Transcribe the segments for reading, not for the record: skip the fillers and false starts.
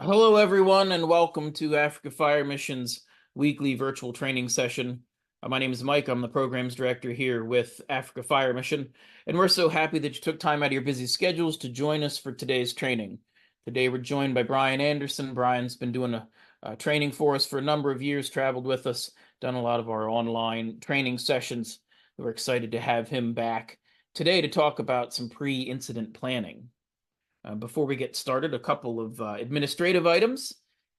Hello, everyone, and welcome to Africa Fire Mission's weekly virtual training session. My name is Mike. I'm the programs director here with Africa Fire Mission, and we're so happy that you took time out of your busy schedules to join us for today's training. Today, we're joined by Brian Andersen. Brian's been doing a training for us for a number of years, traveled with us, done a lot of our online training sessions. We're excited to have him back today to talk about some pre-incident planning. Before we get started, a couple of administrative items.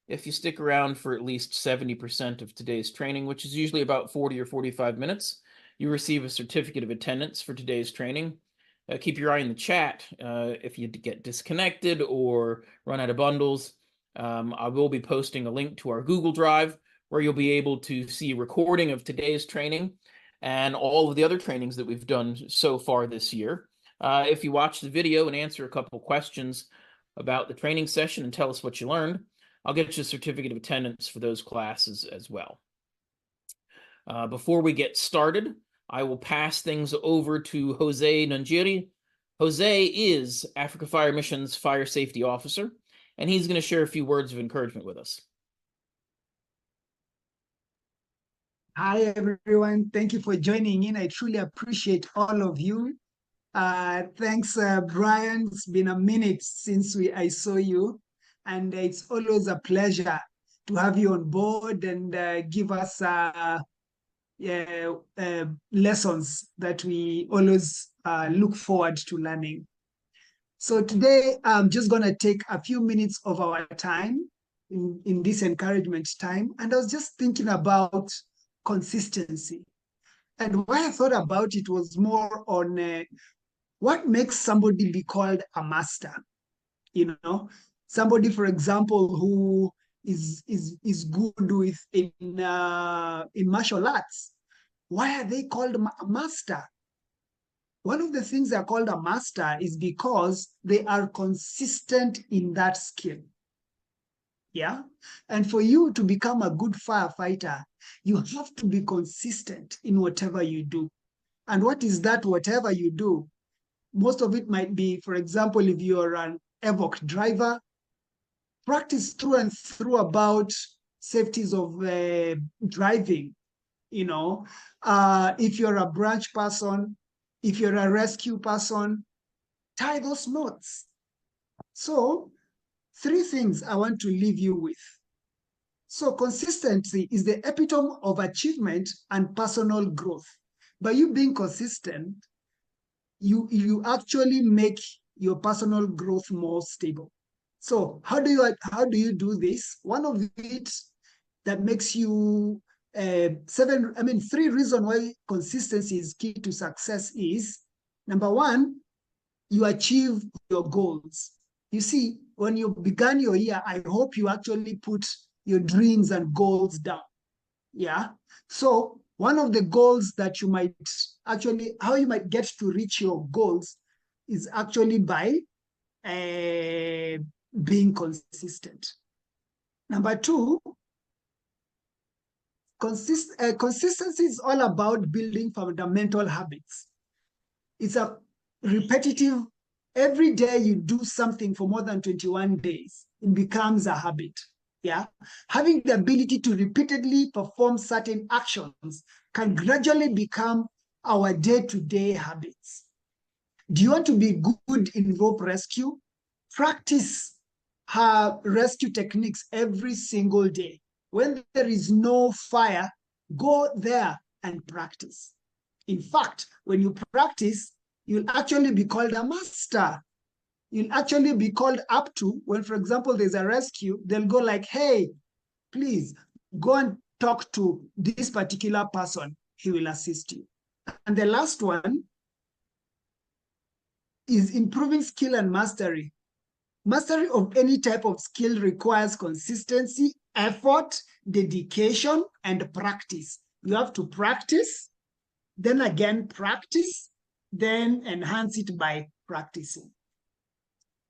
If you stick around for at least 70% of today's training, which is usually about 40 or 45 minutes, you receive a certificate of attendance for today's training. Keep your eye on the chat if you get disconnected or run out of bundles. I will be posting a link to our Google Drive where you'll be able to see a recording of today's training and all of the other trainings that we've done so far this year. If you watch the video and answer a couple questions about the training session and tell us what you learned, I'll get you a certificate of attendance for those classes as well. Before we get started, I will pass things over to Jose Nungiri. Jose is Africa Fire Mission's Fire Safety Officer, and he's going to share a few words of encouragement with us. Hi, everyone. Thank you for joining in. I truly appreciate all of you. Thanks, Brian. It's been a minute since I saw you, and it's always a pleasure to have you on board and give us lessons that we always look forward to learning. So today, I'm just going to take a few minutes of our time in this encouragement time, and I was just thinking about consistency. And why I thought about it was more on what makes somebody be called a master. Somebody, for example, who is good with in martial arts. Why are they called a master? One of the things they're called a master is because they are consistent in that skill. Yeah. And for you to become a good firefighter, you have to be consistent in whatever you do. And what is that, whatever you do? Most of it might be, for example, if you're an evoc driver, practice through and through about safeties of driving. If you're a branch person, if you're a rescue person, tie those knots. So, 3 things I want to leave you with. So consistency is the epitome of achievement and personal growth. By you being consistent, you actually make your personal growth more stable. So how do you do this? One of it that makes you 3 reasons why consistency is key to success is, number 1, you achieve your goals. You see, when you began your year, I hope you actually put your dreams and goals down. Yeah. So one of the goals that you might actually, how you might get to reach your goals is actually by being consistent. Number 2, consistency is all about building fundamental habits. It's a repetitive, every day you do something for more than 21 days, it becomes a habit. Yeah. Having the ability to repeatedly perform certain actions can gradually become our day-to-day habits. Do you want to be good in rope rescue? Practice rescue techniques every single day. When there is no fire, go there and practice. In fact, when you practice, you'll actually be called a master. You'll actually be called up to when, for example, there's a rescue, they'll go like, hey, please go and talk to this particular person. He will assist you. And the last one is improving skill and mastery. Mastery of any type of skill requires consistency, effort, dedication, and practice. You have to practice, then again practice, then enhance it by practicing.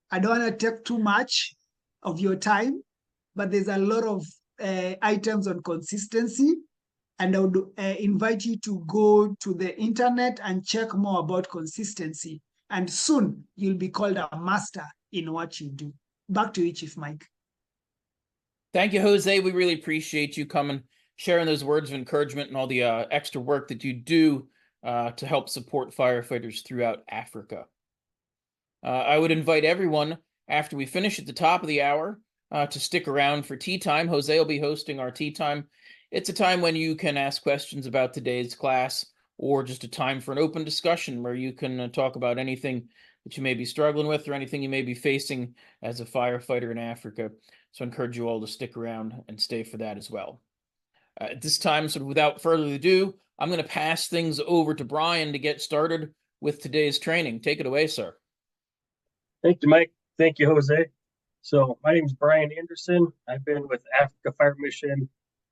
I don't want to take too much of your time, but there's a lot of items on consistency, and I would invite you to go to the internet and check more about consistency. And soon you'll be called a master in what you do. Back to you, Chief Mike. Thank you, Jose. We really appreciate you coming, sharing those words of encouragement and all the extra work that you do to help support firefighters throughout Africa. I would invite everyone, after we finish at the top of the hour, to stick around for tea time. Jose will be hosting our tea time. It's a time when you can ask questions about today's class, or just a time for an open discussion where you can talk about anything that you may be struggling with or anything you may be facing as a firefighter in Africa. So I encourage you all to stick around and stay for that as well. At this time, sort of without further ado, I'm going to pass things over to Brian to get started with today's training. Take it away, sir. Thank you, Mike. Thank you, Jose. So my name is Brian Andersen. I've been with Africa Fire Mission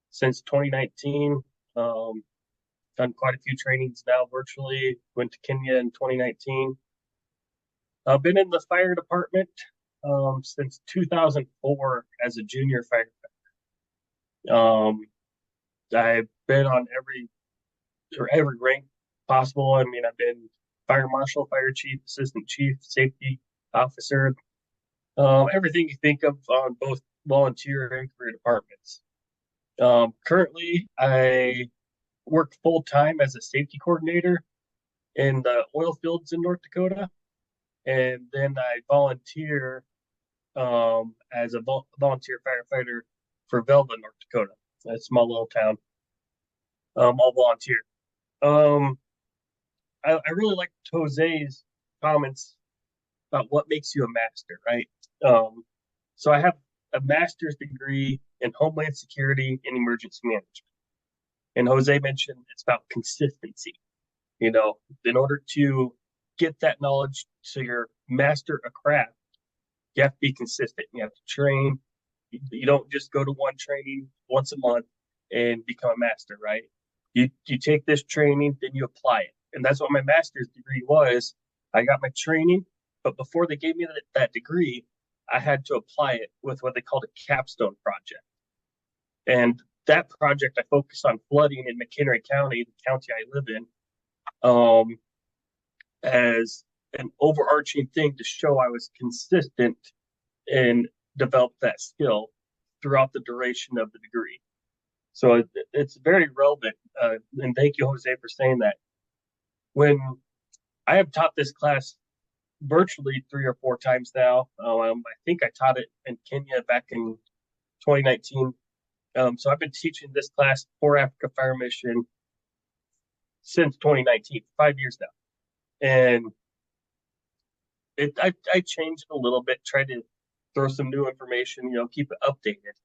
since 2019. Done quite a few trainings now virtually. Went to Kenya in 2019. I've been in the fire department since 2004 as a junior firefighter. I've been on every rank possible. I mean, I've been fire marshal, fire chief, assistant chief, safety officer, everything you think of on both volunteer and career departments. Currently, I work full time as a safety coordinator in the oil fields in North Dakota, and then I volunteer as a volunteer firefighter for Velva, North Dakota, a small little town. I'll volunteer. I really like Jose's comments about what makes you a master, right? So I have a master's degree in Homeland Security and Emergency Management. And Jose mentioned it's about consistency. You know, in order to get that knowledge so you're master a craft, you have to be consistent. You have to train. You don't just go to one training once a month and become a master, right? You take this training, then you apply it. And that's what my master's degree was. I got my training, but before they gave me that degree, I had to apply it with what they called a capstone project. And that project, I focused on flooding in McHenry County, the county I live in, as an overarching thing to show I was consistent and developed that skill throughout the duration of the degree. So it's very relevant. And thank you, Jose, for saying that. When I have taught this class virtually 3 or 4 times now, I think I taught it in Kenya back in 2019. So I've been teaching this class for Africa Fire Mission since 2019, 5 years now. And I changed a little bit, tried to throw some new information, keep it updated.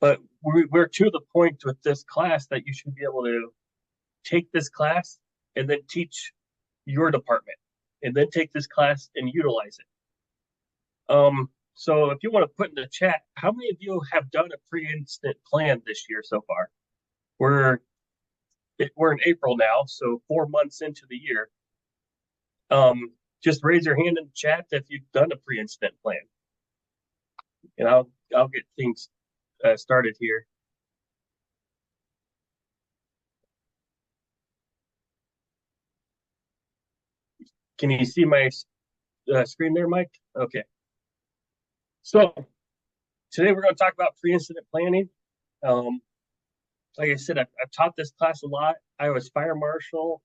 But we're to the point with this class that you should be able to take this class and then teach your department, and then take this class and utilize it. So if you want to put in the chat, how many of you have done a pre-incident plan this year so far? We're in April now, so 4 months into the year. Just raise your hand in the chat if you've done a pre-incident plan. And I'll get things started here. Can you see my screen there, Mike? Okay. So today we're going to talk about pre-incident planning. Like I said, I've taught this class a lot. I was fire marshal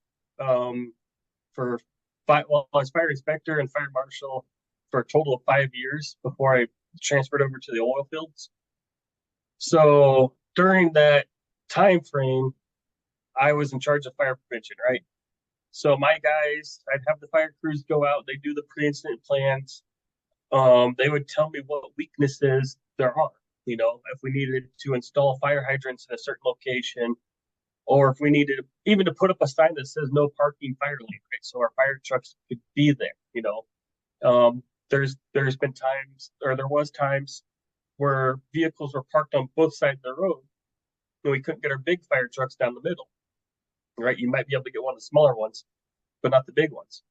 I was fire inspector and fire marshal for a total of 5 years before I transferred over to the oil fields. So during that time frame, I was in charge of fire prevention, right? So my guys, I'd have the fire crews go out, they do the pre-incident plans. They would tell me what weaknesses there are, if we needed to install fire hydrants in a certain location, or if we needed even to put up a sign that says no parking fire lane, right? So our fire trucks could be there, There's been times, or there was times where vehicles were parked on both sides of the road, and we couldn't get our big fire trucks down the middle, right? You might be able to get one of the smaller ones, but not the big ones.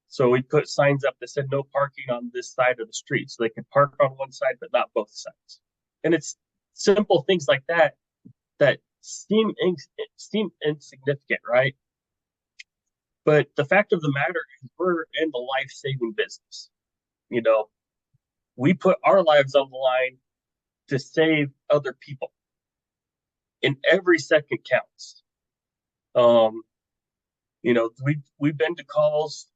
So we put signs up that said no parking on this side of the street, so they could park on one side but not both sides. And it's simple things like that that seem insignificant, right? But the fact of the matter is we're in the life-saving business. We put our lives on the line to save other people. And every second counts. We've been to calls.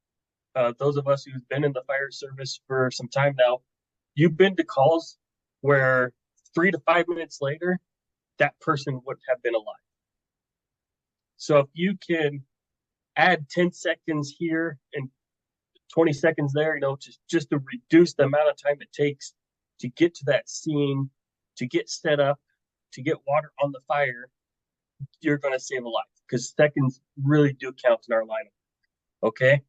Those of us who've been in the fire service for some time now, you've been to calls where 3 to 5 minutes later, that person would have been alive. So if you can add 10 seconds here and 20 seconds there, just to reduce the amount of time it takes to get to that scene, to get set up, to get water on the fire, you're going to save a life, because seconds really do count in our lineup. Okay.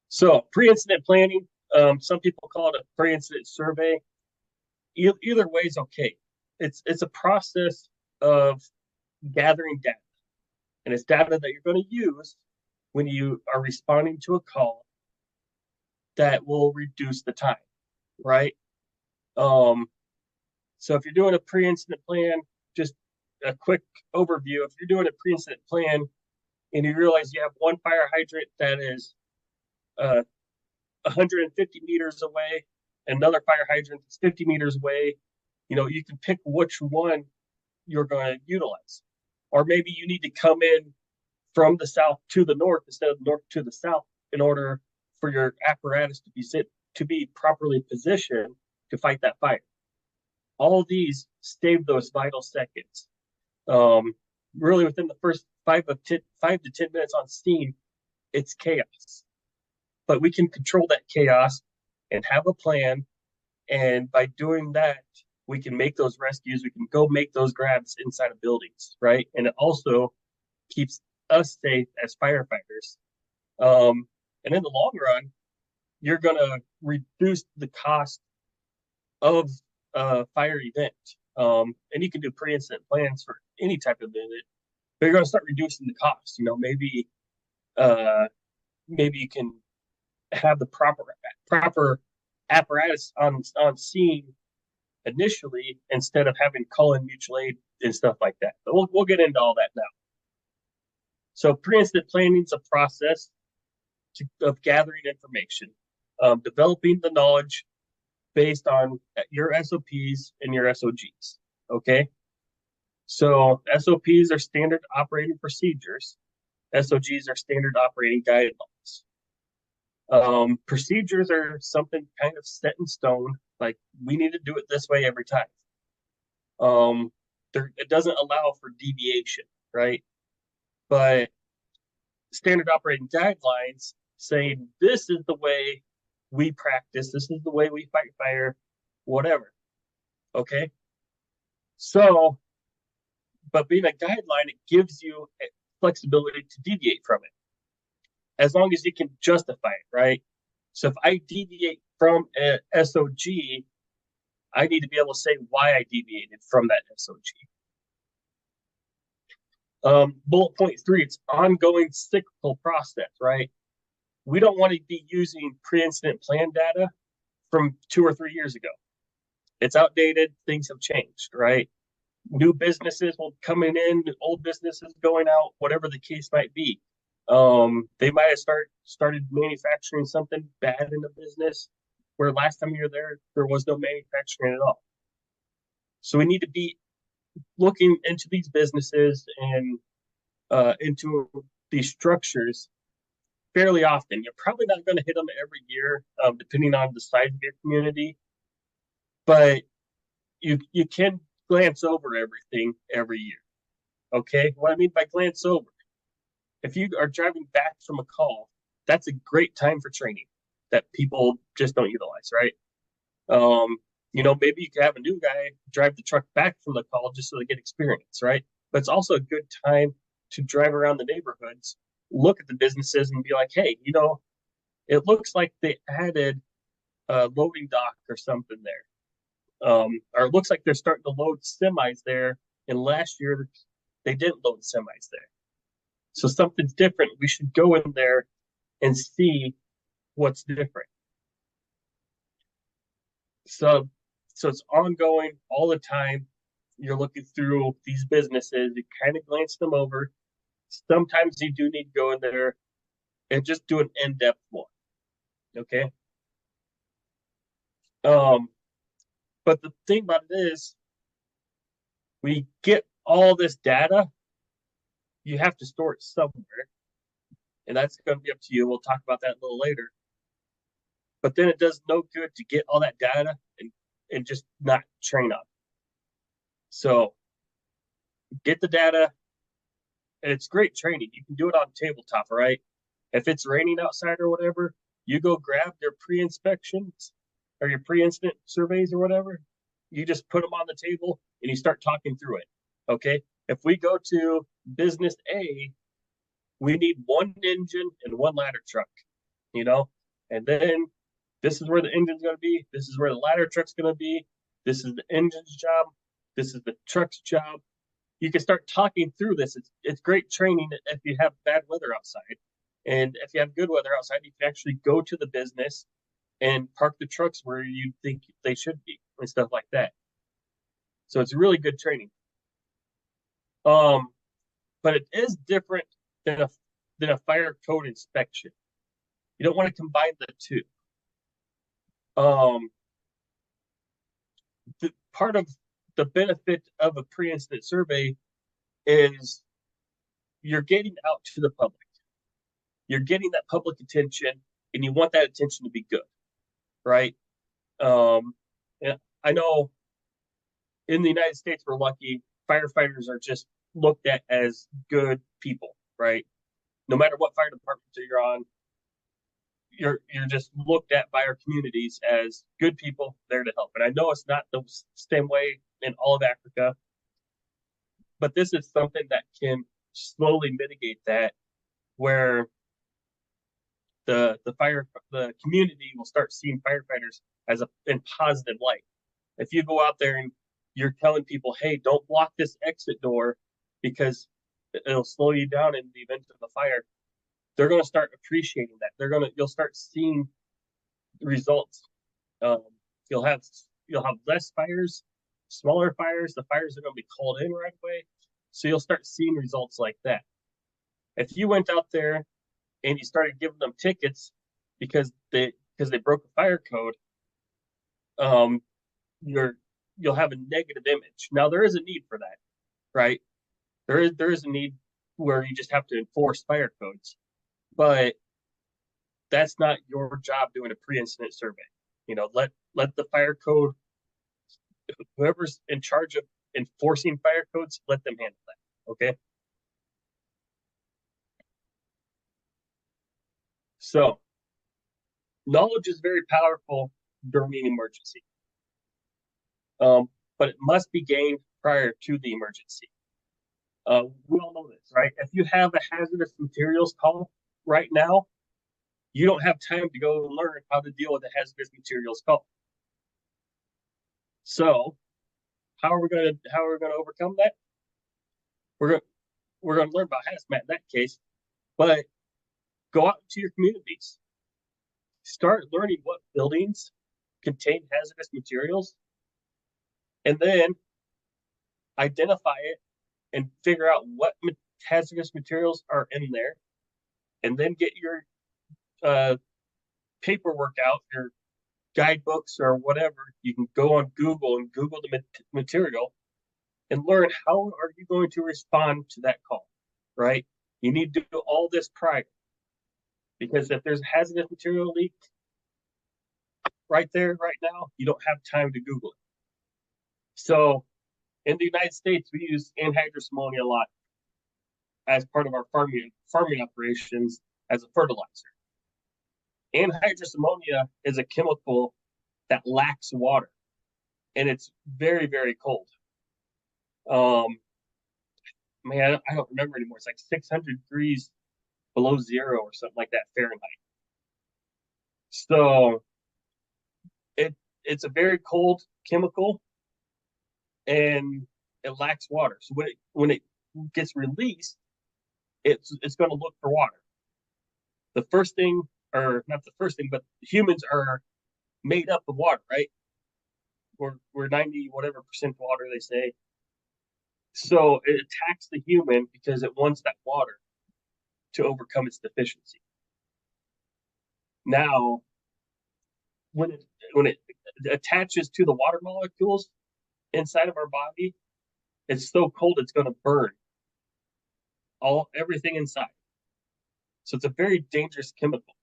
So pre-incident planning, some people call it a pre-incident survey. Either way is okay. It's a process of gathering data, and it's data that you're going to use when you are responding to a call that will reduce the time, right? So if you're doing a pre-incident plan, just a quick overview. If you're doing a pre-incident plan and you realize you have one fire hydrant that is 150 meters away, another fire hydrant that's 50 meters away, you can pick which one you're going to utilize. Or maybe you need to come in from the south to the north instead of north to the south in order for your apparatus to be properly positioned to fight that fire. All of these save those vital seconds. Really, within the first 5 to 10 minutes on scene, it's chaos. But we can control that chaos and have a plan. And by doing that, we can make those rescues. We can go make those grabs inside of buildings, right? And it also keeps us safe as firefighters. And in the long run, you're going to reduce the cost of a fire event. And you can do pre-incident plans for any type of event, but you're going to start reducing the cost. Maybe you can have the proper apparatus on scene initially, instead of having call in mutual aid and stuff like that. But we'll get into all that now. So pre-incident planning is a process of gathering information, developing the knowledge based on your SOPs and your SOGs. Okay. So SOPs are standard operating procedures. SOGs are standard operating guidelines. Procedures are something kind of set in stone, like we need to do it this way every time. It doesn't allow for deviation, right? But standard operating guidelines say this is the way we practice, this is the way we fight fire, whatever. Okay. So, but being a guideline, it gives you flexibility to deviate from it, as long as you can justify it, right? So if I deviate from a SOG, I need to be able to say why I deviated from that SOG. Bullet point 3, it's ongoing cyclical process, right? We don't want to be using pre-incident plan data from 2 or 3 years ago. It's outdated. Things have changed, right? New businesses will coming in, old businesses going out, whatever the case might be. They might have started manufacturing something bad in the business, where last time you were there was no manufacturing at all. So we need to be looking into these businesses and into these structures fairly often. You're probably not going to hit them every year, depending on the size of your community, but you can glance over everything every year. Okay, what I mean by glance over, if you are driving back from a call, that's a great time for training that people just don't utilize, right? Maybe you could have a new guy drive the truck back from the call just so they get experience, right? But it's also a good time to drive around the neighborhoods, look at the businesses and be like, hey, it looks like they added a loading dock or something there. Or it looks like they're starting to load semis there. And last year they didn't load semis there. So something's different. We should go in there and see what's different. So it's ongoing all the time. You're looking through these businesses, you kind of glance them over. Sometimes you do need to go in there and just do an in-depth one. Okay. But the thing about it is, we get all this data, you have to store it somewhere, and that's going to be up to you. We'll talk about that a little later. But then it does no good to get all that data and just not train on it. So get the data, and it's great training. You can do it on tabletop, right? If it's raining outside or whatever, you go grab their pre-inspections or your pre-incident surveys or whatever. You just put them on the table and you start talking through it. Okay. If we go to business A, we need one engine and one ladder truck, and then this is where the engine's going to be. This is where the ladder truck's going to be. This is the engine's job. This is the truck's job. You can start talking through this. It's great training if you have bad weather outside. And if you have good weather outside, you can actually go to the business and park the trucks where you think they should be and stuff like that. So it's really good training. But it is different than a fire code inspection. You don't want to combine the two. Part of the benefit of a pre-incident survey is you're getting out to the public. You're getting that public attention, and you want that attention to be good, right? And I know in the United States, we're lucky. Firefighters are just looked at as good people, right? No matter what fire department you're on, you're just looked at by our communities as good people there to help. And I know it's not the same way in all of Africa, but this is something that can slowly mitigate that, where the community will start seeing firefighters as in positive light. If you go out there and you're telling people, hey, don't block this exit door because it'll slow you down in the event of a fire, they're going to start appreciating that. You'll start seeing results. You'll have less fires, smaller fires. The fires are going to be called in right away. So you'll start seeing results like that. If you went out there and you started giving them tickets because they broke a fire code, you'll have a negative image. Now there is a need for that, right? There is a need where you just have to enforce fire codes, but that's not your job doing a pre-incident survey. Let the fire code, whoever's in charge of enforcing fire codes, let them handle that. Okay. So knowledge is very powerful during an emergency. But it must be gained prior to the emergency. We all know this, right? If you have a hazardous materials call right now, you don't have time to go learn how to deal with a hazardous materials call. So how are we going to overcome that? We're going to learn about hazmat in that case, but go out to your communities. Start learning what buildings contain hazardous materials, and then identify it and figure out what hazardous materials are in there, and then get your paperwork out, your guidebooks or whatever. You can go on Google and Google the material and learn how are you going to respond to that call, right? You need to do all this prior, because if there's a hazardous material leak right there, right now, you don't have time to Google it. So in the United States, we use anhydrous ammonia a lot as part of our farming operations as a fertilizer. Anhydrous ammonia is a chemical that lacks water, and it's very, very cold. Man, I don't remember anymore. It's like 600 degrees below zero or something like that Fahrenheit. So it's a very cold chemical, and it lacks water. So when it gets released, it's going to look for water. The first thing, or not the first thing, but humans are made up of water, right? We're 90 whatever percent water, they say. So it attacks the human because it wants that water to overcome its deficiency. Now, when it attaches to the water molecules inside of our body, it's so cold it's going to burn everything inside. So it's a very dangerous chemical.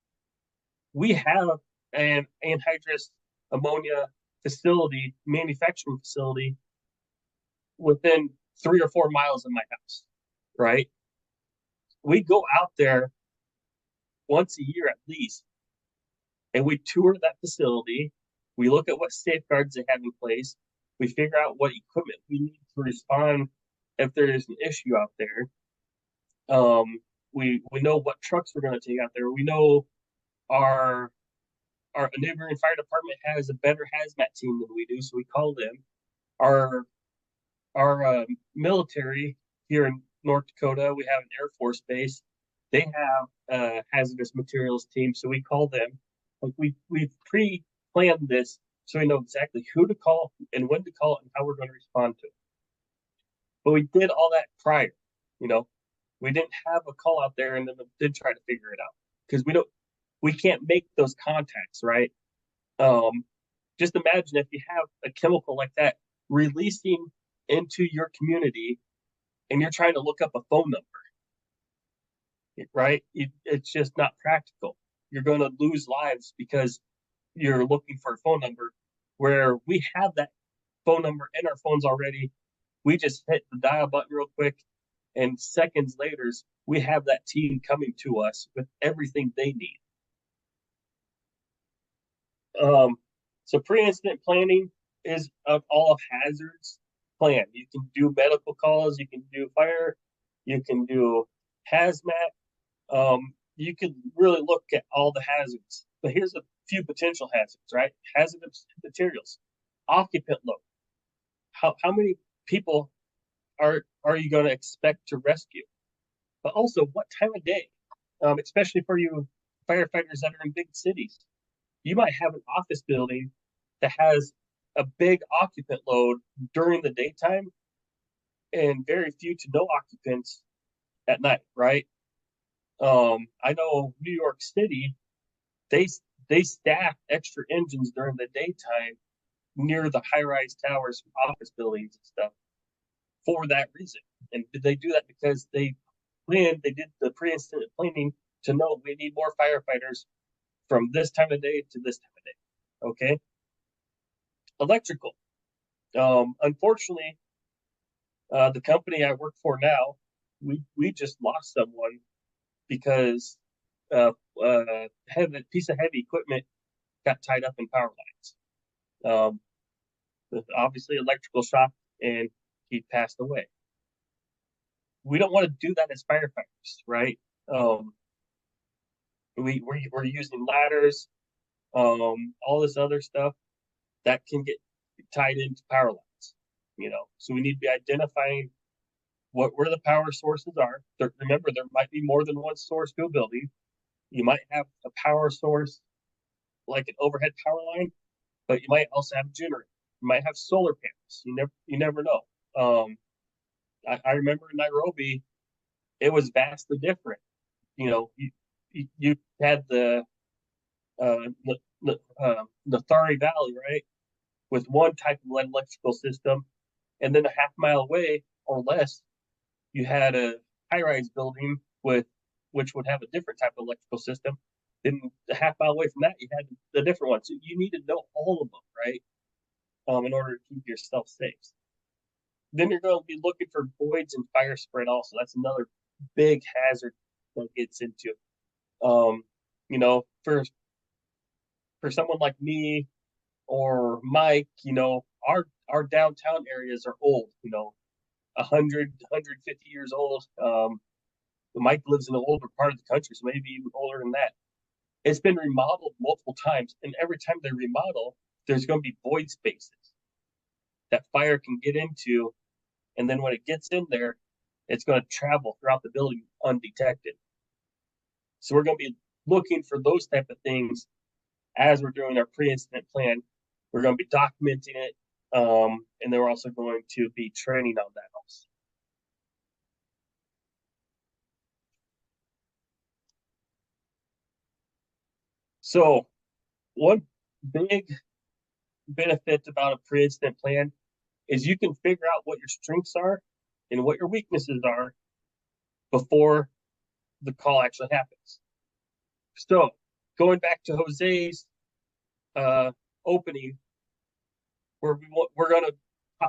We have an anhydrous ammonia facility, manufacturing facility, within 3 or 4 miles of my house, right? We go out there once a year at least, and we tour that facility. We look at what safeguards they have in place. We figure out what equipment we need to respond if there is an issue out there. We know what trucks we're going to take out there. We know our neighboring fire department has a better hazmat team than we do, so we call them. Our military here in North Dakota, we have an Air Force base. They have a hazardous materials team, so we call them. Like we've pre-planned this, so we know exactly who to call and when to call it and how we're going to respond to it. But we did all that prior, you know. We didn't have a call out there and then did try to figure it out because we can't make those contacts, right? Just imagine if you have a chemical like that releasing into your community and you're trying to look up a phone number, right? It's just not practical. You're going to lose lives because you're looking for a phone number where we have that phone number in our phones already. We just hit the dial button real quick, and seconds later, we have that team coming to us with everything they need. So pre-incident planning is of all hazards plan. You can do medical calls, you can do fire, you can do hazmat. You can really look at all the hazards. But here's a few potential hazards, right? Hazardous materials, occupant load. How many people are you going to expect to rescue? But also, what time of day? Especially for you firefighters that are in big cities. You might have an office building that has a big occupant load during the daytime and very few to no occupants at night, right? I know New York City, they staff extra engines during the daytime near the high-rise towers, office buildings and stuff for that reason. And did they do that because they did the pre-incident planning to know we need more firefighters from this time of day to this time of day. Okay. Electrical. Unfortunately, the company I work for now, we just lost someone because a piece of heavy equipment got tied up in power lines. Obviously, electrical shock, and he passed away. We don't want to do that as firefighters, right? We're using ladders, all this other stuff that can get tied into power lines, you know. So we need to be identifying where the power sources are. Remember, there might be more than one source to a building. You might have a power source like an overhead power line, but you might also have a generator. You might have solar panels. You never know. I remember in Nairobi, it was vastly different. You know, you had the Nathari Valley, right, with one type of electrical system, and then a half mile away or less, you had a high-rise building which would have a different type of electrical system. Then a half mile away from that, you had the different one. So you need to know all of them, right, in order to keep yourself safe. Then you're going to be looking for voids and fire spread also. That's another big hazard that gets into. You know, for someone like me or Mike, you know, our downtown areas are old, you know, 100, 150 years old. Mike lives in an older part of the country, so maybe even older than that. It's been remodeled multiple times, and every time they remodel, there's going to be void spaces that fire can get into, and then when it gets in there, it's going to travel throughout the building undetected. So we're going to be looking for those type of things as we're doing our pre-incident plan. We're going to be documenting it, and then we're also going to be training on that also. So one big benefit about a pre-incident plan is you can figure out what your strengths are and what your weaknesses are before the call actually happens. So going back to Jose's opening, where we're gonna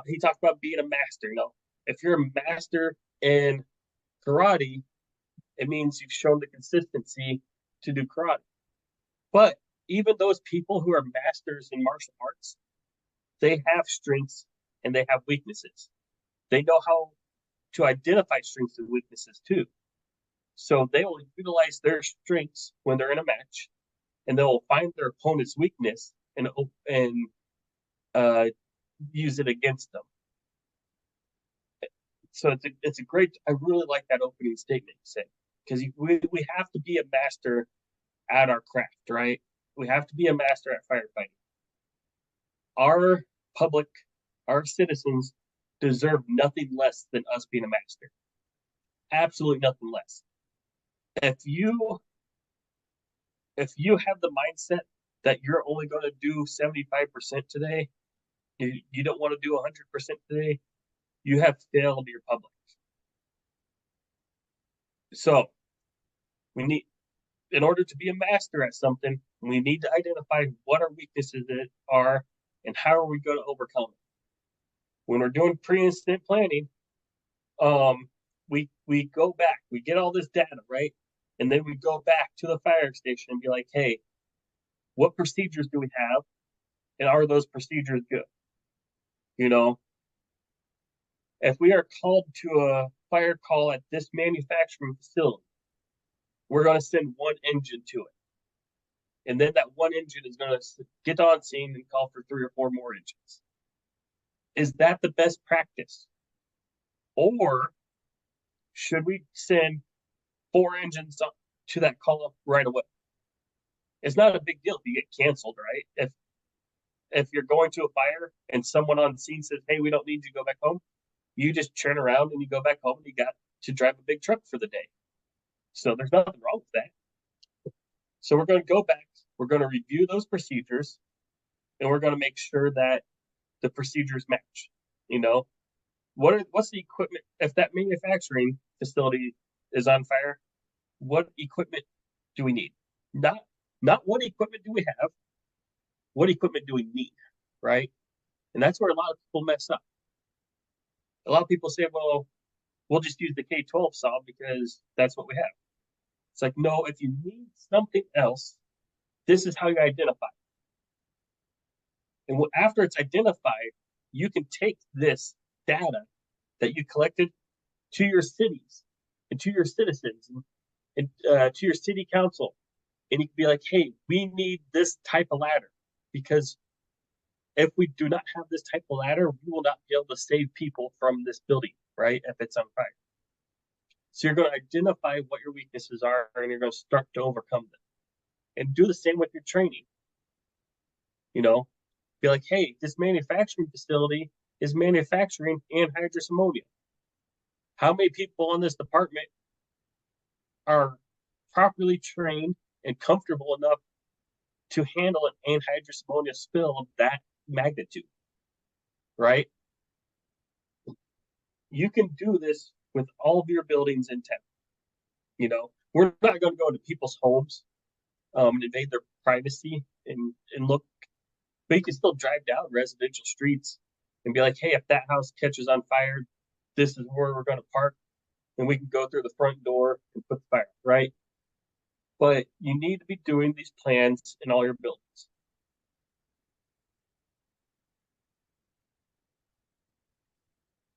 he talked about being a master. You know, if you're a master in karate, it means you've shown the consistency to do karate. But even those people who are masters in martial arts, they have strengths and they have weaknesses. They know how to identify strengths and weaknesses too. So they will utilize their strengths when they're in a match, and they'll find their opponent's weakness and uh, use it against them. So it's a great. I really like that opening statement you said, because we have to be a master at our craft, right? We have to be a master at firefighting. Our public, our citizens deserve nothing less than us being a master. Absolutely nothing less. If you have the mindset that you're only going to do 75% today, you don't want to do 100% today, you have failed your public. So we need, in order to be a master at something, we need to identify what our weaknesses are and how are we going to overcome it. When we're doing pre-incident planning, we go back, we get all this data, right? And then we go back to the fire station and be like, hey, what procedures do we have? And are those procedures good? You know, if we are called to a fire call at this manufacturing facility, we're going to send one engine to it. And then that one engine is going to get on scene and call for 3 or 4 more engines. Is that the best practice? Or should we send 4 engines to that call right away? It's not a big deal if you get canceled, right? If you're going to a fire and someone on the scene says, hey, we don't need you to go back home, you just turn around and you go back home and you got to drive a big truck for the day. So there's nothing wrong with that. So we're going to go back, we're going to review those procedures, and we're going to make sure that the procedures match. You know, what's the equipment? If that manufacturing facility is on fire, what equipment do we need? Not what equipment do we have, what equipment do we need, right? And that's where a lot of people mess up. A lot of people say, well, we'll just use the K-12 saw because that's what we have. It's like, no, if you need something else, this is how you identify. And after it's identified, you can take this data that you collected to your cities and to your citizens and to your city council. And you can be like, hey, we need this type of ladder, because if we do not have this type of ladder, we will not be able to save people from this building, right? If it's on fire. So you're going to identify what your weaknesses are, and you're going to start to overcome them. And do the same with your training. You know, be like, hey, this manufacturing facility is manufacturing anhydrous ammonia. How many people in this department are properly trained and comfortable enough to handle an anhydrous ammonia spill of that magnitude, right? You can do this with all of your buildings in town. You know, we're not going to go into people's homes and invade their privacy and look, but you can still drive down residential streets and be like, hey, if that house catches on fire, this is where we're going to park, and we can go through the front door and put the fire, right? But you need to be doing these plans in all your buildings.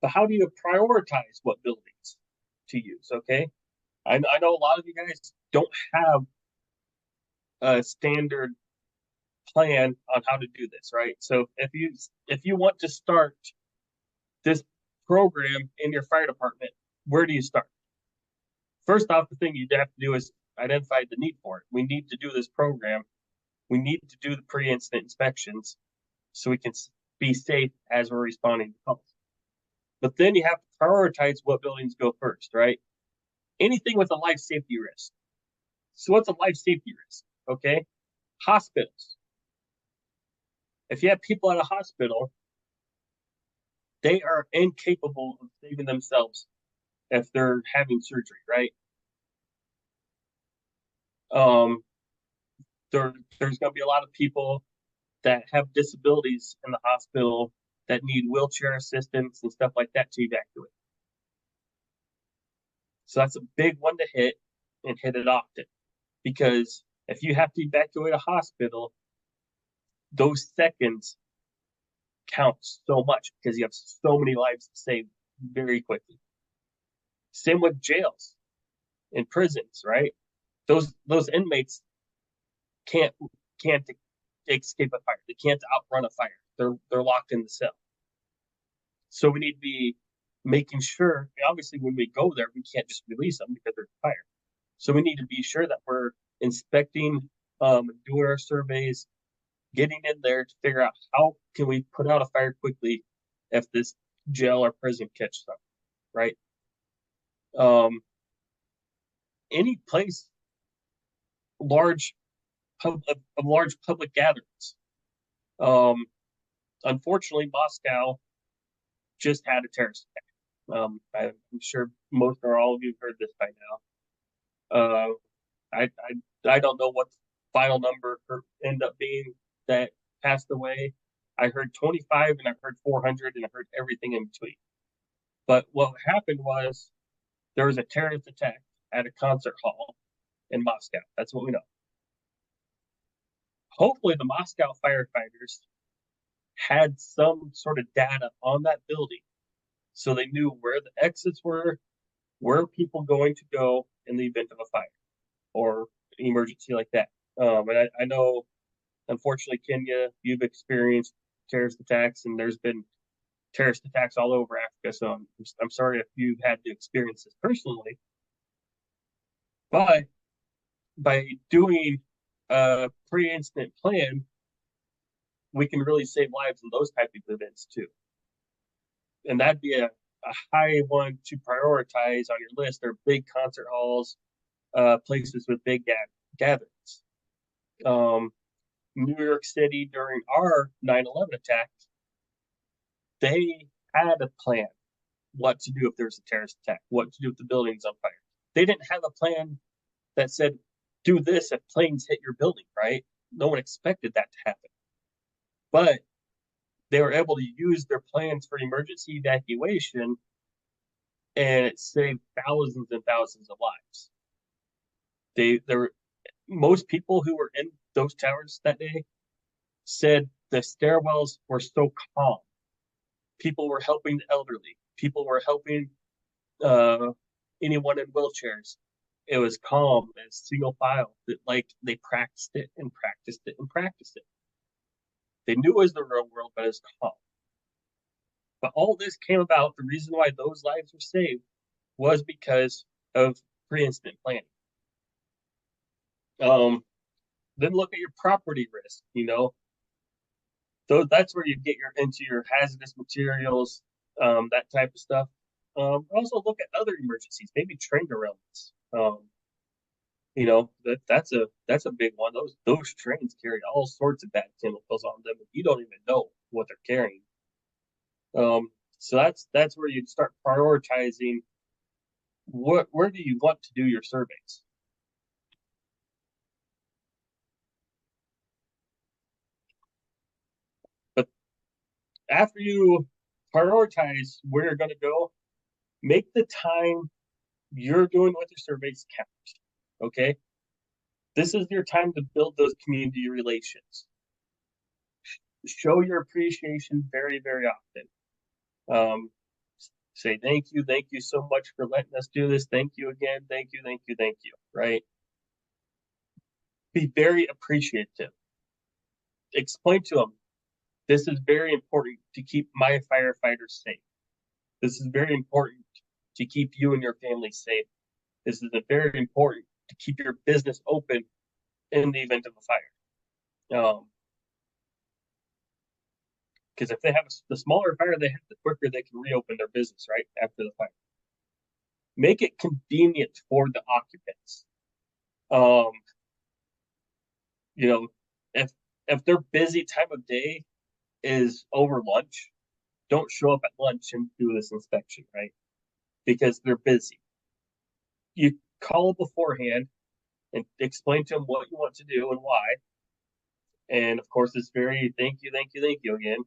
But how do you prioritize what buildings to use? Okay, I know a lot of you guys don't have a standard plan on how to do this, right? So if you want to start this program in your fire department, where do you start? First off, the thing you'd have to do is identify the need for it. We need to do this program. We need to do the pre-incident inspections so we can be safe as we're responding to calls. But then you have to prioritize what buildings go first, right? Anything with a life safety risk. So what's a life safety risk? Okay, hospitals. If you have people at a hospital, they are incapable of saving themselves if they're having surgery, right? There's going to be a lot of people that have disabilities in the hospital that need wheelchair assistance and stuff like that to evacuate. So that's a big one to hit, and hit it often, because if you have to evacuate a hospital, those seconds count so much because you have so many lives to save very quickly. Same with jails and prisons, right? Those inmates can't escape a fire. They can't outrun a fire. They're locked in the cell. So we need to be making sure, obviously when we go there, we can't just release them because there's a fire. So we need to be sure that we're inspecting, doing our surveys, getting in there to figure out how can we put out a fire quickly if this jail or prison catches up, right? Any place, large public gatherings. Unfortunately, Moscow just had a terrorist attack. I'm sure most or all of you have heard this by now. I don't know what the final number end up being that passed away. I heard 25 and I heard 400 and I heard everything in between. But what happened was there was a terrorist attack at a concert hall in Moscow. That's what we know. Hopefully the Moscow firefighters had some sort of data on that building so they knew where the exits were, where people going to go in the event of a fire or an emergency like that. And I know, unfortunately, Kenya, you've experienced terrorist attacks, and there's been terrorist attacks all over Africa. So I'm sorry if you've had to experience this personally. But by doing a pre-incident plan, we can really save lives in those type of events too. And that'd be a high one to prioritize on your list. Are big concert halls, places with big gatherings. New York City during our 9/11 attack, they had a plan what to do if there's a terrorist attack, what to do if the building's on fire. They didn't have a plan that said, do this if planes hit your building, right? No one expected that to happen. But they were able to use their plans for emergency evacuation, and it saved thousands and thousands of lives. Most people who were in those towers that day said the stairwells were so calm. People were helping the elderly. People were helping anyone in wheelchairs. It was calm and single file. Like they practiced it and practiced it and practiced it. They knew it was the real world, but it was calm. But all this came about, the reason why those lives were saved was because of pre-incident planning. Then look at your property risk, So that's where you get into your hazardous materials, that type of stuff. Also look at other emergencies, maybe train derailments. That's a big one. Those trains carry all sorts of bad chemicals on them, and you don't even know what they're carrying. So that's where you'd start prioritizing where do you want to do your surveys. But after you prioritize where you're going to go, make the time you're doing with your surveys count. Okay? This is your time to build those community relations. Show your appreciation very, very often. Say thank you so much for letting us do this. Thank you again. Thank you, right? Be very appreciative. Explain to them, this is very important to keep my firefighters safe. This is very important to keep you and your family safe. This is very important to keep your business open in the event of a fire. Because if they have the smaller fire they have, the quicker they can reopen their business, right, after the fire. Make it convenient for the occupants. If they're busy time of day, is over lunch. Don't show up at lunch and do this inspection, right? Because they're busy. You call beforehand and explain to them what you want to do and why. And of course, it's very thank you, thank you, thank you again.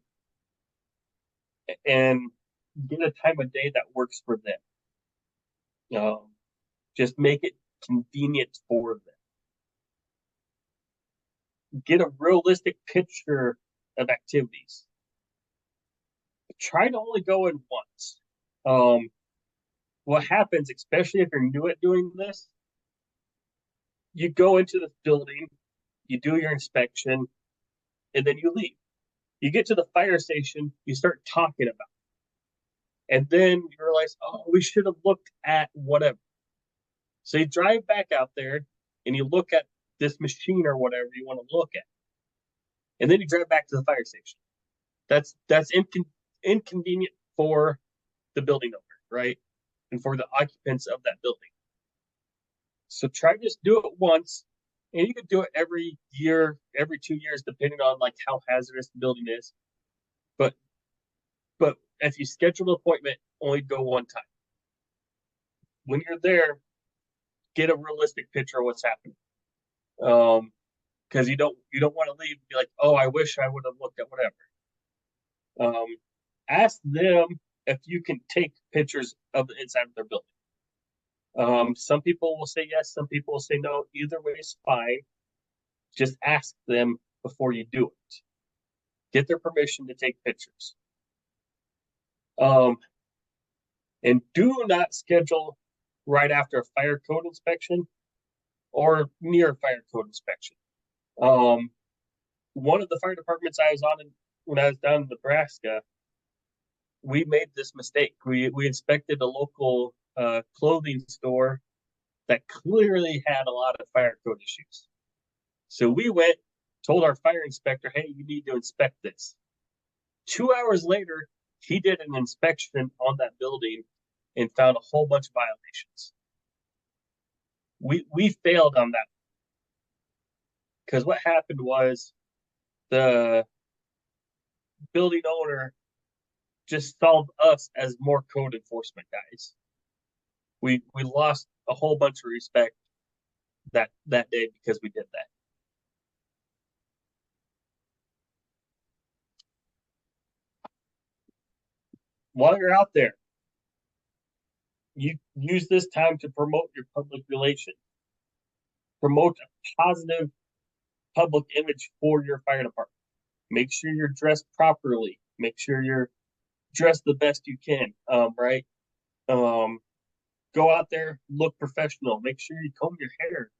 And get a time of day that works for them. Just make it convenient for them. Get a realistic picture of activities. Try to only go in once. What happens, especially if you're new at doing this, you go into the building, you do your inspection, and then you leave. You get to the fire station, you start talking about it. And then you realize, oh, we should have looked at whatever. So you drive back out there and you look at this machine or whatever you want to look at. And then you drive back to the fire station. That's inconvenient for the building owner, right? And for the occupants of that building. So try to just do it once, and you can do it every year, every 2 years, depending on like how hazardous the building is. But if you schedule an appointment, only go one time. When you're there, get a realistic picture of what's happening. Because you don't want to leave and be like, oh, I wish I would have looked at whatever. Ask them if you can take pictures of the inside of their building. Some people will say yes, some people will say no. Either way is fine. Just ask them before you do it. Get their permission to take pictures. And do not schedule right after a fire code inspection or near a fire code inspection. One of the fire departments I was on when I was down in Nebraska, we made this mistake. We inspected a local clothing store that clearly had a lot of fire code issues. So we went, told our fire inspector, hey, you need to inspect this. 2 hours later, he did an inspection on that building and found a whole bunch of violations. We failed on that because what happened was the building owner just saw us as more code enforcement guys. We lost a whole bunch of respect that day because we did that. While you're out there, you use this time to promote your public relations. Promote a positive public image for your fire department. Make sure you're dressed properly. Make sure you're dressed the best you can, right? Go out there, look professional. Make sure you comb your hair.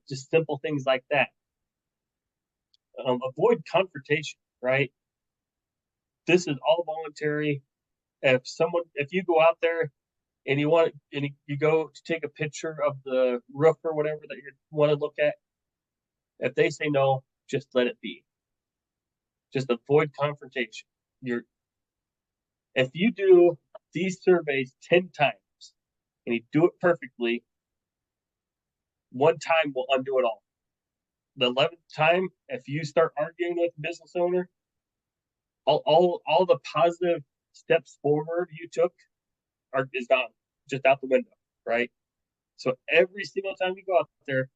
Just simple things like that. Avoid confrontation, right? This is all voluntary. If you go out there and you go to take a picture of the roof or whatever that you want to look at, if they say no, just let it be. Just avoid confrontation. If you do these surveys 10 times and you do it perfectly, one time will undo it all. The 11th time, if you start arguing with the business owner, all the positive steps forward you took is gone, just out the window, right? So every single time you go out there,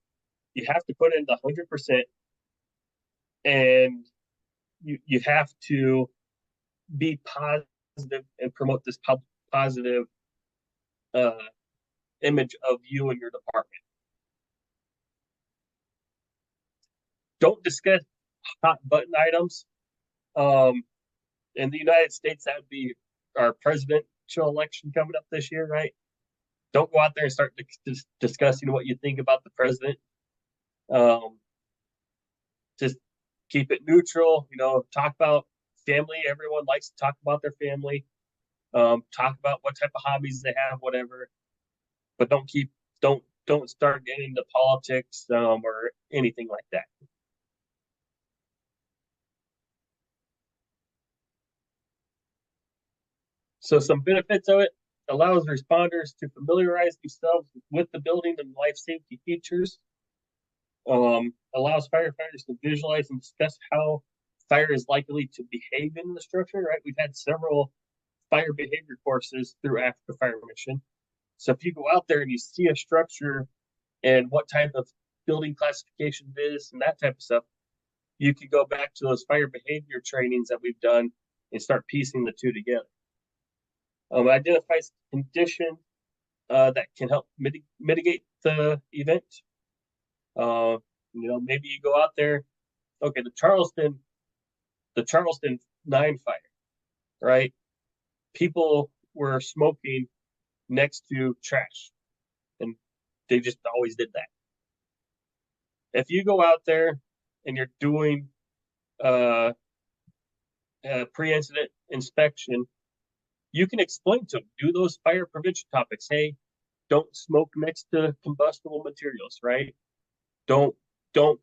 you have to put in the 100%, and you have to be positive and promote this positive image of you and your department. Don't discuss hot button items. In the United States, that would be our presidential election coming up this year, right? Don't go out there and start discussing what you think about the president. Just keep it neutral. Talk about family. Everyone likes to talk about their family. Talk about what type of hobbies they have, whatever. But don't start getting into politics or anything like that. So some benefits of it: allows responders to familiarize themselves with the building and life safety features. Allows firefighters to visualize and discuss how fire is likely to behave in the structure, right? We've had several fire behavior courses through Africa Fire Mission. So if you go out there and you see a structure and what type of building classification it is and that type of stuff, you could go back to those fire behavior trainings that we've done and start piecing the two together. Identifies condition that can help mitigate the event. Maybe you go out there. Okay, the Charleston 9 fire, right? People were smoking next to trash, and they just always did that. If you go out there and you're doing a pre-incident inspection, you can explain to them, do those fire prevention topics. Hey, don't smoke next to combustible materials, right? Don't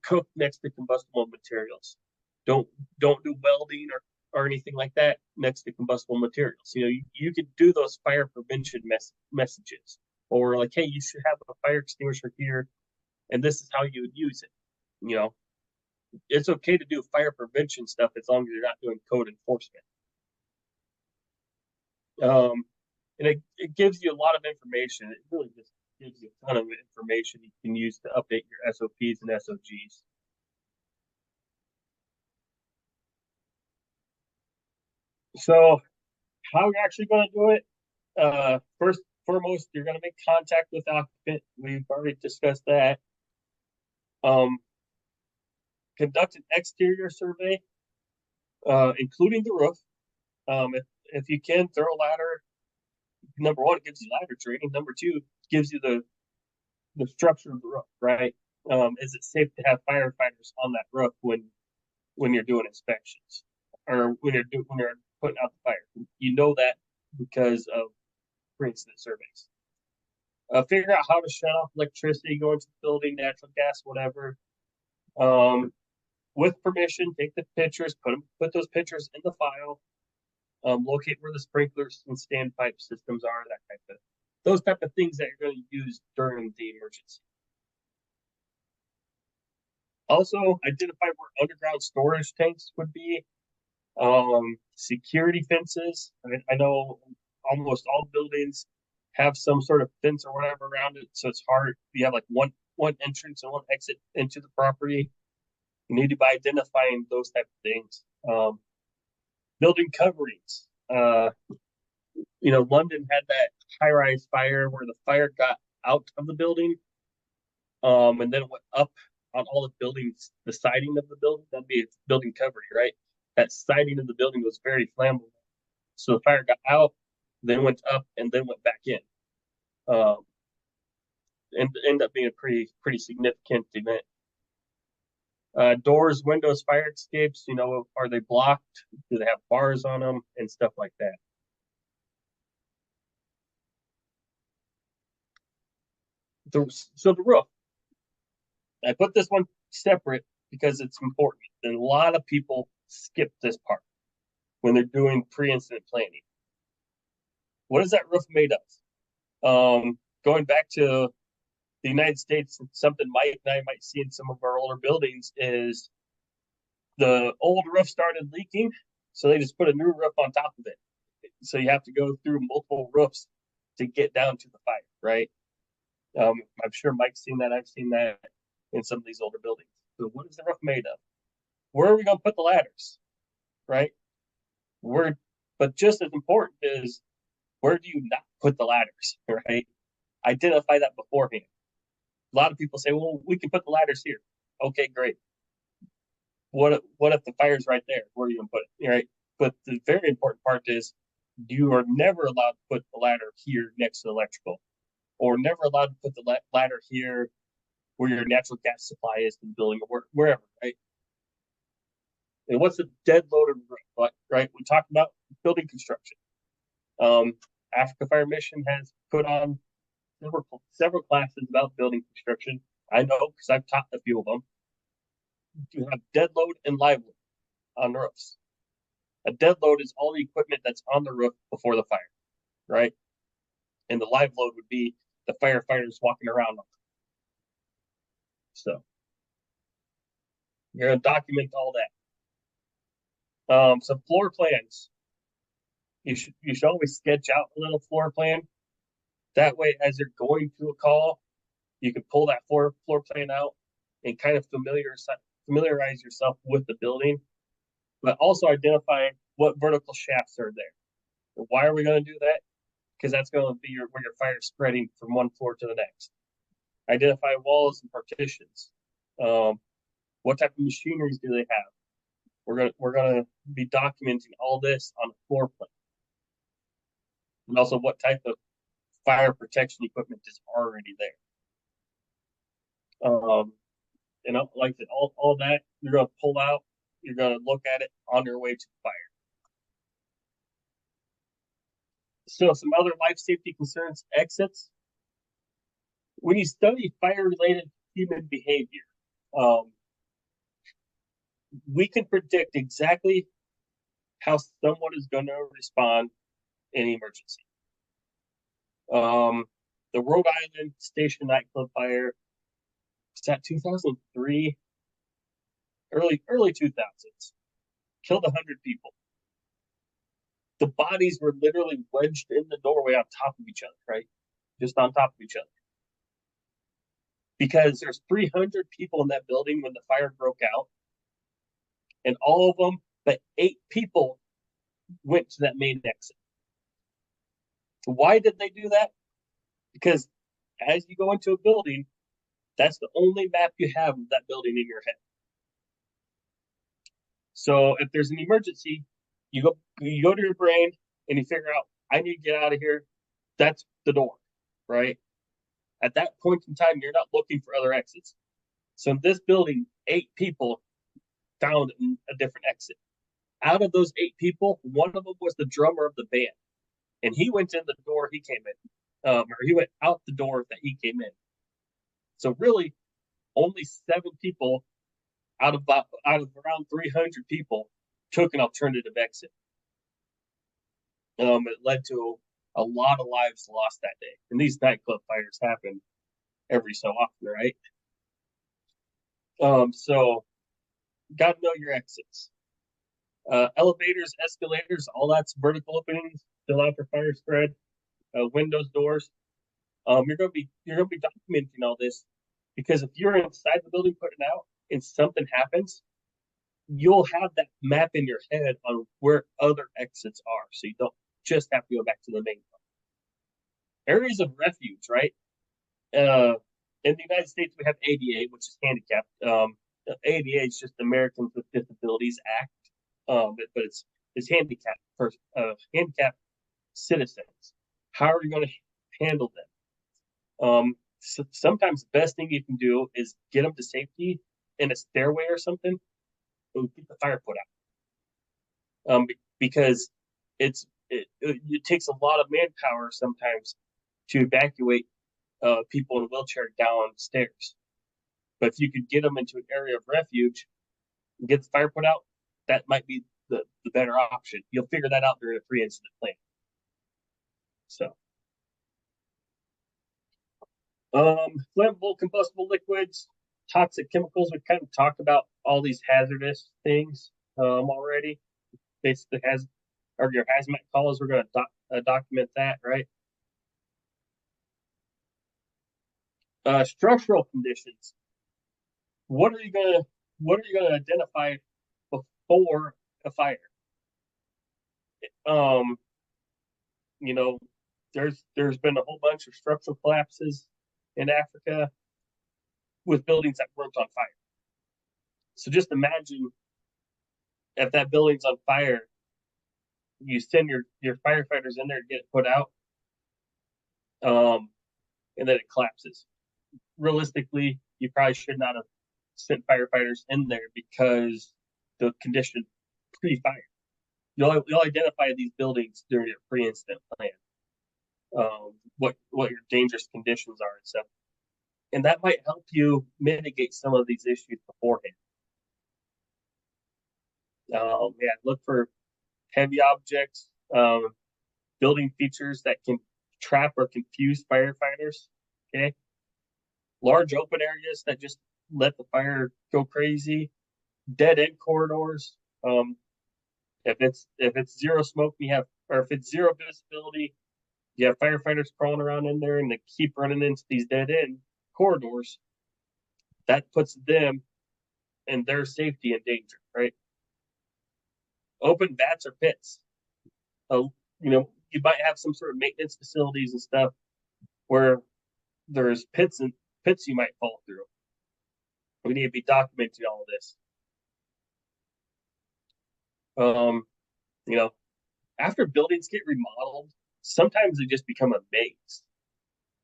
cook next to combustible materials. Don't do welding or anything like that next to combustible materials. You could do those fire prevention messages, or like, hey, you should have a fire extinguisher here, and this is how you would use it. It's okay to do fire prevention stuff as long as you're not doing code enforcement. And it gives you a lot of information. It really just gives you a ton of information you can use to update your SOPs and SOGs. So how you're actually going to do it? First foremost, you're going to make contact with the occupant. We've already discussed that. Conduct an exterior survey, including the roof. If you can, throw a ladder. Number one, it gives you ladder training. Number two, gives you the structure of the roof, right? Is it safe to have firefighters on that roof when you're doing inspections, or when you're putting out the fire? You know that because of pre-incident surveys. Figure out how to shut off electricity, go into the building, natural gas, whatever. With permission, take the pictures, put those pictures in the file. Locate where the sprinklers and standpipe systems are, those type of things that you're going to use during the emergency. Also, identify where underground storage tanks would be. Security fences. I know almost all buildings have some sort of fence or whatever around it, so it's hard. You have like one entrance and one exit into the property. You need to be identifying those type of things. Building coverings. London had that high-rise fire where the fire got out of the building, and then went up on all the buildings, the siding of the building. That'd be its building covering, right? That siding of the building was very flammable, so the fire got out, then went up, and then went back in, and ended up being a pretty significant event. Doors, windows, fire escapes, are they blocked? Do they have bars on them and stuff like that? So the roof. I put this one separate because it's important. And a lot of people skip this part when they're doing pre-incident planning. What is that roof made of? Going back to the United States, something Mike and I might see in some of our older buildings is the old roof started leaking, so they just put a new roof on top of it. So you have to go through multiple roofs to get down to the fire, right? I'm sure Mike's seen that. I've seen that in some of these older buildings. So what is the roof made of? Where are we going to put the ladders, right? But just as important is, where do you not put the ladders, right? Identify that beforehand. A lot of people say, well, we can put the ladders here. Okay, great. What if the fire's right there? Where are you going to put it, right? But the very important part is, you are never allowed to put the ladder here next to electrical, or never allowed to put the ladder here where your natural gas supply is in the building, or wherever, right? And what's a dead loaded roof, right? We talked about building construction. Africa Fire Mission has put on several classes about building construction. I know because I've taught a few of them. You have dead load and live load on roofs. A dead load is all the equipment that's on the roof before the fire, right? And the live load would be the firefighters walking around. So you're going to document all that. Some floor plans. You should always sketch out a little floor plan. That way, as you're going to a call, you can pull that floor plan out and kind of familiarize yourself with the building, but also identify what vertical shafts are there. Why are we going to do that? Because that's going to be where your fire is spreading from one floor to the next. Identify walls and partitions. What type of machineries do they have? We're gonna be documenting all this on a floor plan, and also what type of fire protection equipment is already there. And like all that you're gonna pull out. You're gonna look at it on your way to the fire. So some other life safety concerns, exits. When you study fire-related human behavior, we can predict exactly how someone is going to respond in an emergency. The Rhode Island Station nightclub fire, was that 2003? Early 2000s. Killed 100 people. The bodies were literally wedged in the doorway on top of each other, right? Just on top of each other. Because there's 300 people in that building when the fire broke out, and all of them, but 8 people went to that main exit. Why did they do that? Because as you go into a building, that's the only map you have of that building in your head. So if there's an emergency, you go to your brain and you figure out, I need to get out of here. That's the door, right? At that point in time, you're not looking for other exits. So in this building, 8 people found a different exit. Out of those 8 people, one of them was the drummer of the band, and he went in the door he came in, or he went out the door that he came in. So really, only 7 people out of around 300 people took an alternative exit. It led to a lot of lives lost that day, and these nightclub fires happen every so often, right? So got to know your exits. Elevators, escalators, all that's vertical openings to allow for fire spread. Windows, doors. You're gonna be documenting all this, because if you're inside the building putting out and something happens, you'll have that map in your head on where other exits are, so you don't just have to go back to the main one. Areas of refuge, right? In the United States, we have ADA, which is handicapped. ADA is just Americans with Disabilities Act, but it's handicapped for handicapped citizens. How are you going to handle them? So sometimes the best thing you can do is get them to safety in a stairway or something, and keep the fire put out. Because it takes a lot of manpower sometimes to evacuate people in a wheelchair downstairs. But if you could get them into an area of refuge and get the fire put out, that might be the better option. You'll figure that out during a pre-incident plan. So, flammable, combustible liquids, toxic chemicals. We kind of talked about all these hazardous things already. Basically, your hazmat calls. We're going to document that, right? Structural conditions. What are you gonna identify before a fire? You know, there's been a whole bunch of structural collapses in Africa with buildings that weren't on fire. So just imagine if that building's on fire, you send your firefighters in there to get it put out, and then it collapses. Realistically, you probably should not have sent firefighters in there because the condition pre-fire. You'll identify these buildings during your pre-incident plan, what your dangerous conditions are and stuff, and that might help you mitigate some of these issues beforehand. Look for heavy objects, building features that can trap or confuse firefighters. Okay, large open areas that just let the fire go crazy, dead end corridors. If it's zero smoke, or if it's zero visibility, you have firefighters crawling around in there and they keep running into these dead end corridors. That puts them and their safety in danger, right? Open vats or pits. You might have some sort of maintenance facilities and stuff where there's pits you might fall through. We need to be documenting all of this. Um, you know, after buildings get remodeled, sometimes they just become a maze,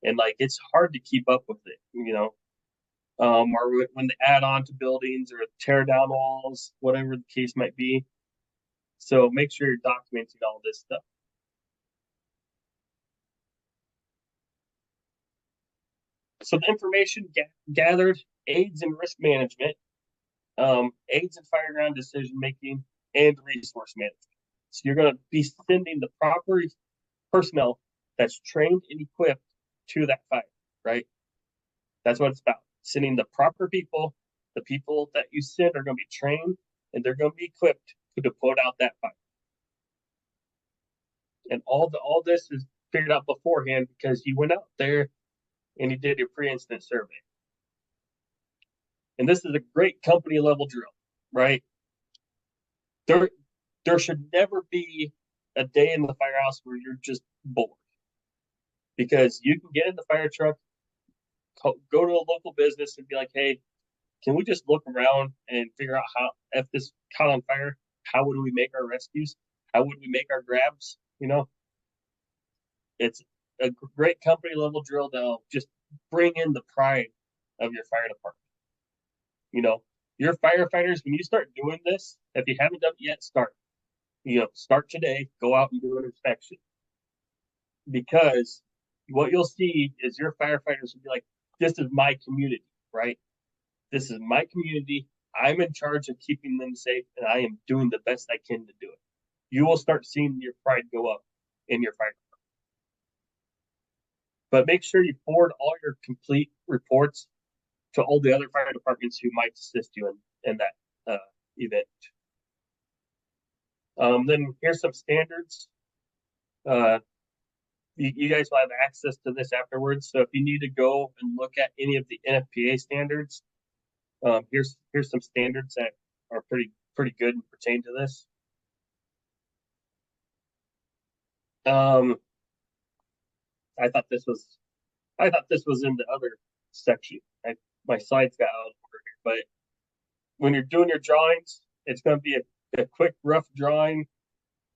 and like it's hard to keep up with it. Or when they add on to buildings or tear down walls, whatever the case might be. So make sure you're documenting all this stuff. So the information gathered aids in risk management, aids in fireground decision making, and resource management. So you're going to be sending the proper personnel that's trained and equipped to that fire, right? That's what it's about. Sending the proper people. The people that you send are going to be trained and they're going to be equipped to put out that fire. And all this is figured out beforehand because you went out there and you did your pre-incident survey. And this is a great company level drill, right? There should never be a day in the firehouse where you're just bored, because you can get in the fire truck, go to a local business and be like, hey, can we just look around and figure out how, if this caught on fire, how would we make our rescues? How would we make our grabs? It's a great company level drill that'll just bring in the pride of your fire department. Your firefighters, when you start doing this, if you haven't done it yet, start. Start today, go out and do an inspection. Because what you'll see is your firefighters will be like, this is my community, right? This is my community. I'm in charge of keeping them safe, and I am doing the best I can to do it. You will start seeing your pride go up in your fire department. But make sure you forward all your complete reports to all the other fire departments who might assist you in that event. Then here's some standards. You guys will have access to this afterwards. So if you need to go and look at any of the NFPA standards, here's some standards that are pretty good and pertain to this. I thought this was in the other section. My slides got out of order here, but when you're doing your drawings, it's going to be a quick, rough drawing.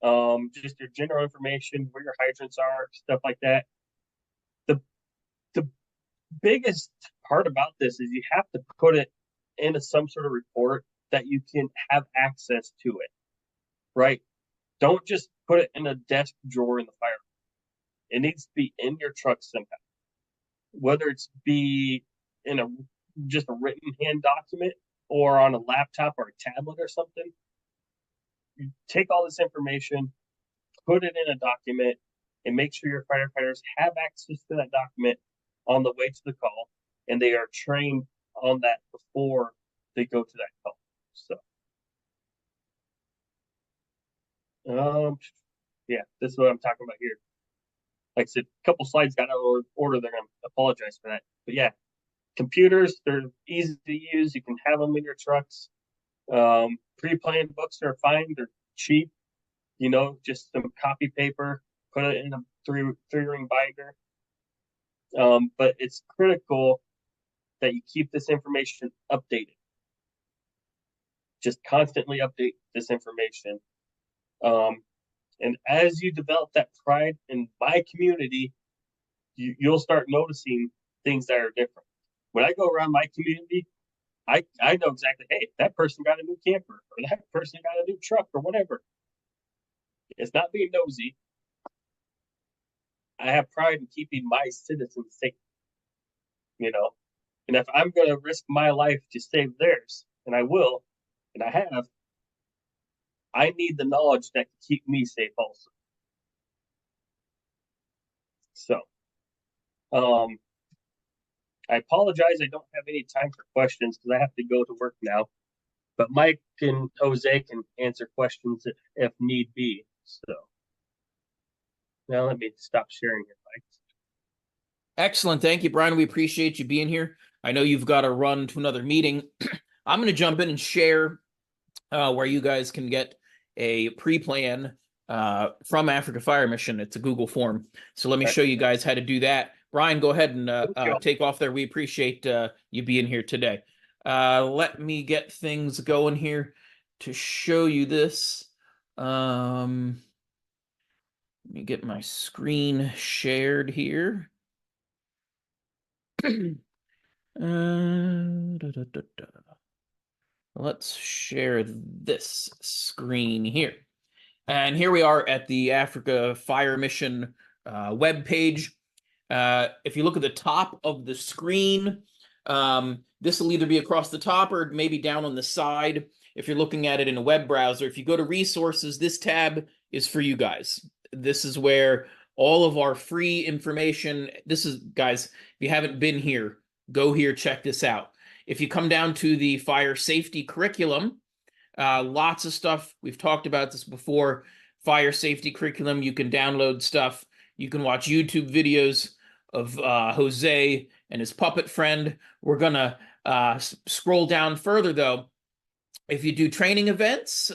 Just your general information, where your hydrants are, stuff like that. The biggest part about this is you have to put it into some sort of report that you can have access to it, right? Don't just put it in a desk drawer in the fire. It needs to be in your truck somehow, whether it's be in just a written hand document or on a laptop or a tablet or something. You take all this information, put it in a document, and make sure your firefighters have access to that document on the way to the call, and they are trained on that before they go to that call. So, yeah, this is what I'm talking about here. Like I said, a couple slides got out of order. They're going to apologize for that. But yeah, computers, they're easy to use. You can have them in your trucks. Pre-planned books are fine. They're cheap. Just some copy paper, put it in a three-ring binder. But it's critical that you keep this information updated. Just constantly update this information. And as you develop that pride in my community, you'll start noticing things that are different. When I go around my community, I know exactly, hey, that person got a new camper, or that person got a new truck, or whatever. It's not being nosy. I have pride in keeping my citizens safe. And if I'm going to risk my life to save theirs, and I will, and I have, I need the knowledge that can keep me safe also. So, I apologize. I don't have any time for questions because I have to go to work now. but Mike and Jose can answer questions if need be. So now let me stop sharing here, Mike. Excellent. Thank you, Brian. We appreciate you being here. I know you've got to run to another meeting. I'm going to jump in and share where you guys can get a pre-plan from Africa Fire Mission. It's a Google form. So let me show you guys how to do that. Brian, go ahead and take off there. We appreciate you being here today. Let me get things going here to show you this. Let me get my screen shared here. Let's share this screen here. And here we are at the Africa Fire Mission webpage. If you look at the top of the screen, this will either be across the top or maybe down on the side if you're looking at it in a web browser. If you go to resources, this tab is for you guys. This is where all of our free information, this is, guys, if you haven't been here, go here, check this out. If you come down to the fire safety curriculum, lots of stuff. We've talked about this before. Fire safety curriculum, you can download stuff. You can watch YouTube videos of Jose and his puppet friend. We're going to scroll down further, though. If you do training events,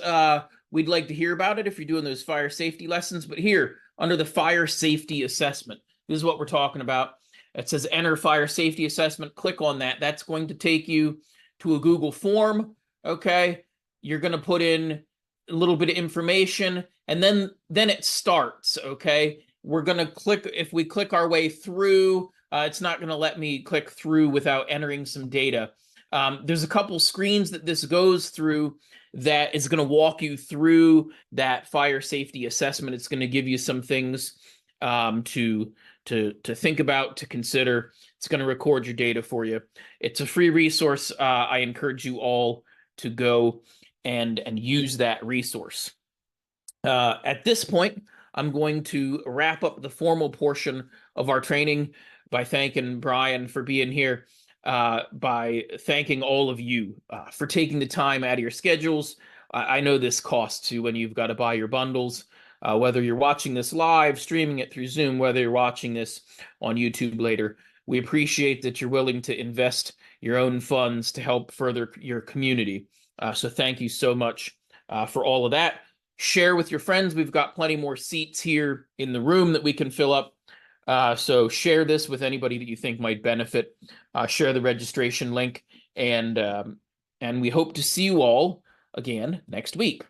we'd like to hear about it if you're doing those fire safety lessons. But here, under the fire safety assessment, this is what we're talking about. It says enter fire safety assessment. Click on that. That's going to take you to a Google form. Okay. You're going to put in a little bit of information and then it starts. Okay. We're going to click. If we click our way through, it's not going to let me click through without entering some data. There's a couple screens that this goes through that is going to walk you through that fire safety assessment. It's going to give you some things to think about, to consider. It's going to record your data for you. It's a free resource. I encourage you all to go and use that resource. At this point, I'm going to wrap up the formal portion of our training by thanking Brian for being here, by thanking all of you for taking the time out of your schedules. I know this costs you when you've got to buy your bundles. Whether you're watching this live, streaming it through Zoom, whether you're watching this on YouTube later, we appreciate that you're willing to invest your own funds to help further your community. So thank you so much for all of that. Share with your friends. We've got plenty more seats here in the room that we can fill up. So share this with anybody that you think might benefit. Share the registration link, and we hope to see you all again next week.